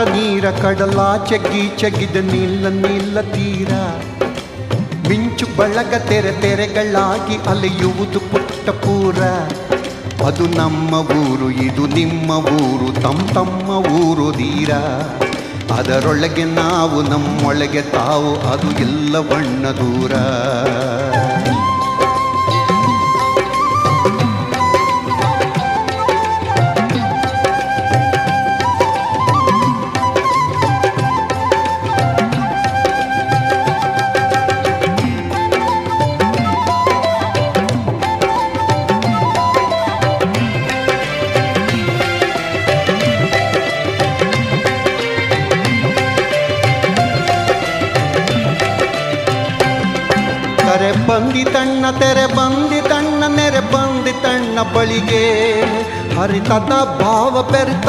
ನೀರ ಕಡಲಾಚೆ ಗೀಚಗಿದ ನೀಲ ನೀಲ ತೀರ ಮಿಂಚು ಬಳಗ ತೆರೆ ತೆರೆಗಳಾಗಿ ಅಲೆಯುವುದು ಪುಟ್ಟ ಪೂರ ಅದು ನಮ್ಮ ಊರು ಇದು ನಿಮ್ಮ ಊರು ತಮ್ಮ ಊರು ಧೀರ ಅದರೊಳಗೆ ನಾವು ನಮ್ಮೊಳಗೆ ತಾವು ಅದು ಎಲ್ಲ ಬಣ್ಣ ದೂರ ಕರೆ ಬಂದಿತಣ್ಣ ತೆರೆ ಬಂದಿತಣ್ಣ ನೆರೆ ಬಂದಿತಣ್ಣ ಬಳಿಗೆ ಹರಿತದ ಭಾವ ಬೆರೆತ